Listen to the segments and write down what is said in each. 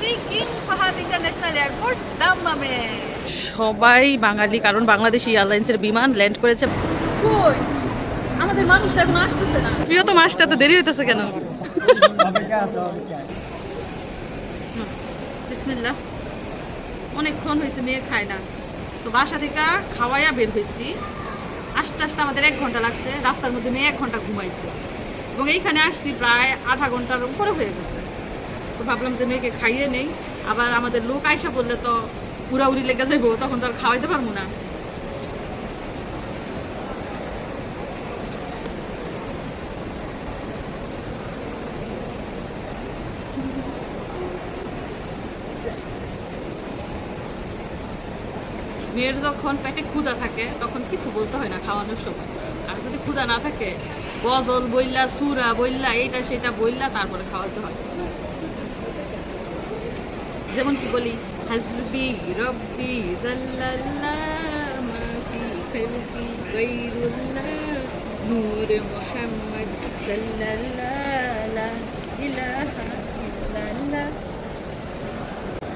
দি King Fahad international airport দাম্মামে। সবাই বাঙালি, কারণ বাংলাদেশ এয়ারলাইন্সের বিমান ল্যান্ড করেছে। কই আমাদের মানুষ তো এখন আসতেছে না। প্রিয়তম আসতে এত দেরি হইতেছে কেন? বিসমিল্লাহ। অনেকক্ষণ হয়েছে মেয়ে খায় না, তো বাসা থেকে খাওয়াইয়া বের হয়েছি। আস্তে আস্তে আমাদের 1 ঘন্টা লাগছে, রাস্তার মধ্যে মেয়ে 1 ঘন্টা ঘুমাইছে এবং এইখানে আসছি প্রায় আধা ঘন্টার উপরে হয়ে গেছে। তো ভাবলাম যে মেয়েকে খাইয়ে নেই, আবার আমাদের লোক আইসা বললে তো উড়াউড়ি লেগে যাবো, তখন তো আর খাওয়াইতে পারবো না। মেয়ের যখন পেটে ক্ষুধা থাকে তখন কিছু বলতে হয় না খাওয়ানোর সময়, আর যদি ক্ষুধা না থাকে গজল বইল্লা, সুরা বইল্লা, এইটা সেটা বইল্লা তারপরে খাওয়াতে হয়। যেমন কি বলি, হাসবি রব্বি জাল্লাল্লাহ মা ফি খালকি গায়রুল্লাহ নূর মুহাম্মদ সাল্লাল্লাহু লা ইলাহা ইল্লাল্লাহ।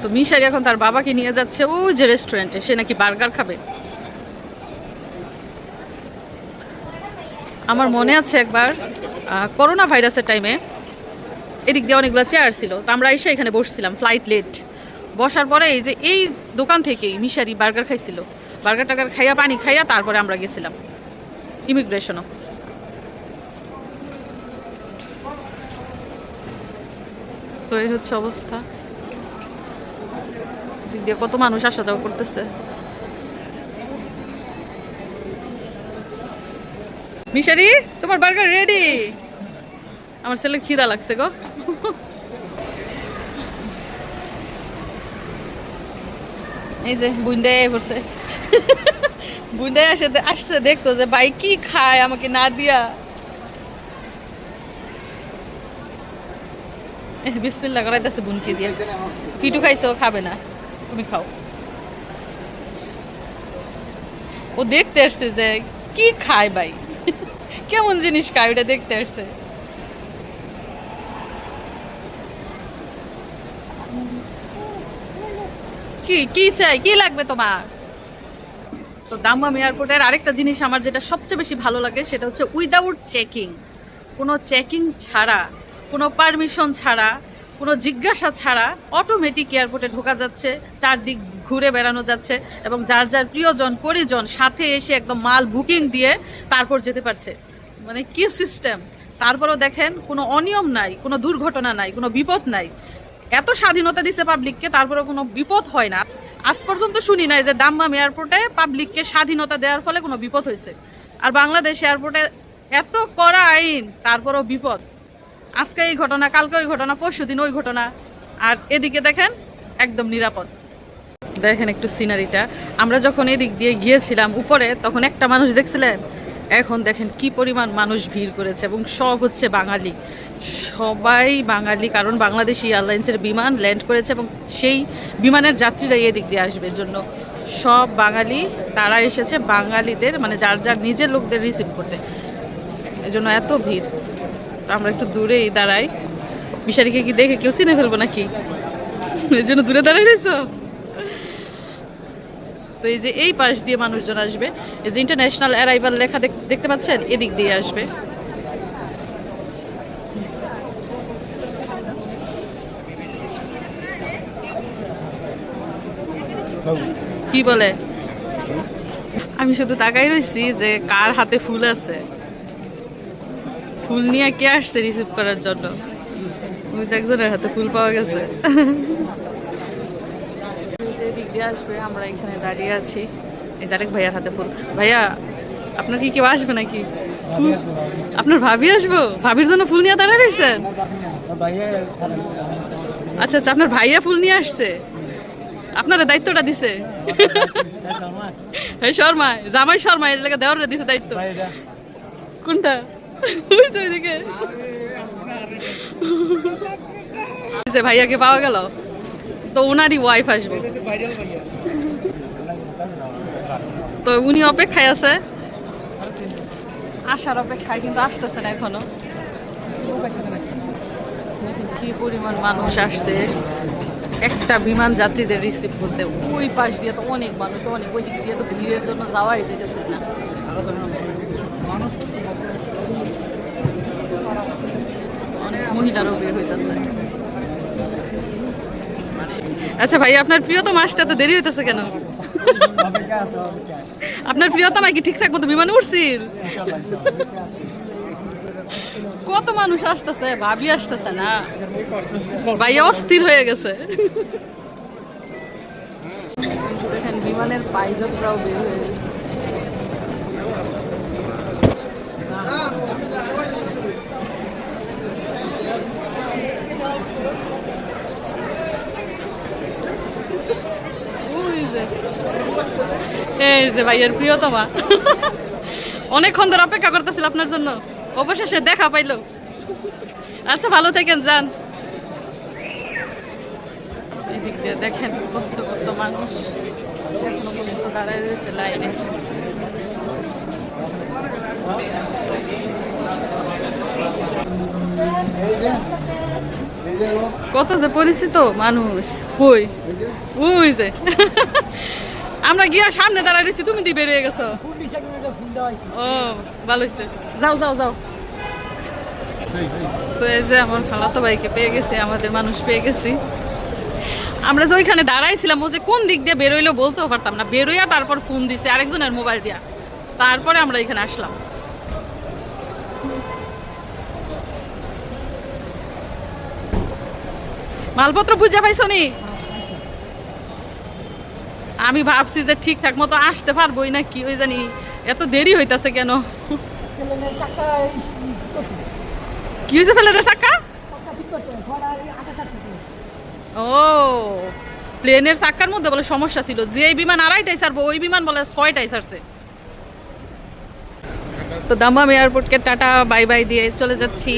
তো মিশারি এখন তার বাবাকে নিয়ে যাচ্ছে ওই যে রেস্টুরেন্টে, সে নাকি বার্গার খাবে। আমার মনে আছে একবার করোনা ভাইরাসের টাইমে এদিক দিয়ে অনেকগুলো চেয়ার ছিল, তো আমরা এসে এখানে বসছিলাম, ফ্লাইট লেট। বসার পরে এই যে এই দোকান থেকেই মিশারি বার্গার খাইছিল। বার্গার টার্গার খাইয়া, পানি খাইয়া তারপরে আমরা গেছিলাম ইমিগ্রেশনও। তো এই হচ্ছে অবস্থা, দিক দিয়ে কত মানুষ আসা যাওয়া করতেছে। মিশারি, তোমার বার্গার রেডি। আমার ছেলের খিদা লাগছে গো। এই যে বুন্ডায় পড়ছে, বুন্ডায় আসছে দেখতো যে ভাই কি খায় আমাকে না দিয়া। বিসমিল্লাহ করাইতেছে বুনকে দিয়ে। কিটু খাইছে, ও খাবে না, তুমি খাও। ও দেখতে আসছে যে কি খায় ভাই, কেমন জিনিস খায় ওটা দেখতে আসছে। কি কি চাই, কি লাগবে তোমার? তো দাম্মাম এয়ারপোর্টের আরেকটা জিনিস আমার যেটা সবচেয়ে বেশি ভালো লাগে সেটা হচ্ছে উইদাউট চেকিং, কোনো চেকিং ছাড়া, কোনো পারমিশন ছাড়া, কোনো জিজ্ঞাসা ছাড়া অটোমেটিক এয়ারপোর্টে ঢোকা যাচ্ছে, চারদিক ঘুরে বেড়ানো যাচ্ছে এবং যার যার প্রিয়জন পরিজন সাথে এসে একদম মাল বুকিং দিয়ে তারপর যেতে পারছে। মানে কি সিস্টেম! তারপরও দেখেন কোনো অনিয়ম নাই, কোনো দুর্ঘটনা নাই, কোনো বিপদ নাই। এত স্বাধীনতা দিছে পাবলিককে, তারপরেও কোনো বিপদ হয় না। আজ পর্যন্ত শুনি নাই যে দাম্মাম এয়ারপোর্টে পাবলিককে স্বাধীনতা দেওয়ার ফলে কোনো বিপদ হয়েছে। আর বাংলাদেশ এয়ারপোর্টে এত কড়া আইন, তারপরেও বিপদ। আজকে এই ঘটনা, কালকে ওই ঘটনা, পরশুদিন ওই ঘটনা, আর এদিকে দেখেন একদম নিরাপদ। দেখেন একটু সিনারিটা, আমরা যখন এদিক দিয়ে গিয়েছিলাম উপরে তখন একটা মানুষ দেখছিলেন, এখন দেখেন কি পরিমাণ মানুষ ভিড় করেছে এবং সব হচ্ছে বাঙালি, সবাই বাঙালি, কারণ বাংলাদেশ এয়ারলাইন্সের বিমান ল্যান্ড করেছে এবং সেই বিমানের যাত্রীরাই এদিক দিয়ে আসবে জন্য সব বাঙালি, তারা এসেছে বাঙালিদের মানে যার যার নিজের লোকদের রিসিভ করতে, এই জন্য এত ভিড়। তো আমরা একটু দূরেই দাঁড়াই। মিশারিকে কি দেখে কেউ চিনে ফেলবো নাকি, এই জন্য দূরে দাঁড়াই রয়েছো। তো এই যে এই পাশ দিয়ে মানুষজন আসবে, এই যে ইন্টারন্যাশনাল অ্যারাইভাল লেখা দেখতে পাচ্ছেন, এদিক দিয়ে আসবে। কি বলে, আমি শুধু তাকাই রয়েছি যে কার হাতে ফুল আছে, ফুল নিয়ে কে আসছে রিসিভ করার জন্য। একজনের হাতে ফুল পাওয়া গেছে। দিক দিয়ে আসবে, আমরা এখানে দাঁড়িয়ে আছি, এই আরেক ভাইয়ার হাতে ফুল। ভাইয়া, আপনার কি কেউ আসবে নাকি? আপনার ভাবি আসবো? ভাবির জন্য ফুল নিয়ে দাঁড়িয়ে রয়েছেন? আচ্ছা আচ্ছা, আপনার ভাইয়া ফুল নিয়ে আসছে, আপনারা দায়িত্বটা দিছে। শর্মা, জামাই শর্মা, এর লাগে দেওয়ার দিছে দায়িত্ব। কোনটা? ওইদিকে ভাইয়াকে পাওয়া গেল, তো উনারই ওয়াইফ আসবে, তো উনি অপেক্ষায় আছে, আসার অপেক্ষায়, কিন্তু আসতেছে না এখনো। কি পরিমাণ মানুষ আসছে, একটা বিমান যাত্রীদের রিসিভ করতে। ওই পাশ দিয়ে তো অনেক মানুষ, অনেক ওই দিক দিয়ে তো ভিড়ের জন্য যাওয়াই যেতেছে না। অনেক মহিলারাও বের হইতেছে। আচ্ছা ভাই, আপনার প্রিয়তম আসতে এত দেরি হইতেছে কেন? আপনার প্রিয়তমা কি ঠিকঠাক মতো বিমানে উঠছিল? কত মানুষ আসতেছে, ভাবি আসতেছে না, ভাইয়া অস্থির হয়ে গেছে। দেখেন বিমানের পাইলটরাও বের হয়ে গেছে। এই যে ভাইয়ের প্রিয়তমা অনেকক্ষণ ধরে অপেক্ষা করতেছিল আপনার জন্য, অবশেষে দেখা পাইলো। আচ্ছা ভালো থাকেন, যান। এদিক দিয়ে দেখেন কত কত মানুষ এখনো পর্যন্ত দাঁড়ায় রয়েছে লাইনে। কত যে পরিচিত মানুষ, কই ওই যে আমরা গিয়া সামনে দাঁড়ায় রয়েছি, তুমি দিয়ে বেরিয়ে গেছো। ও ভালো হয়েছে, যাও যাও যাও। তো এই যে আমার খালাতো ভাইকে পেয়ে গেছি, আমাদের মানুষ পেয়ে গেছি। আমরা যে ওইখানে দাঁড়াইছিলাম, ও যে কোন দিক দিয়ে বেরোইলো বলতেও পারতাম না। বেরোইয়া তারপর ফোন দিছে আরেকজনের মোবাইল দিয়া, তারপরে আমরা এখানে আসলাম। মালপত্র বুঝা পাইছো নি? আমি ভাবছি যে ঠিকঠাক মতো আসতে পারবোই না, কি ওই জানি এত দেরি হইতাছে কেন। কি হয়েছে প্লেনের চাক্কা? ও প্লেনের চাক্কার মধ্যে বলে সমস্যা ছিল, যে বিমান 2:30টায় ছাড়বো ওই বিমান বলে 6টায় ছাড়ছে। তো দাম্মাম এয়ারপোর্টকে টাটা বাই বাই দিয়ে চলে যাচ্ছি।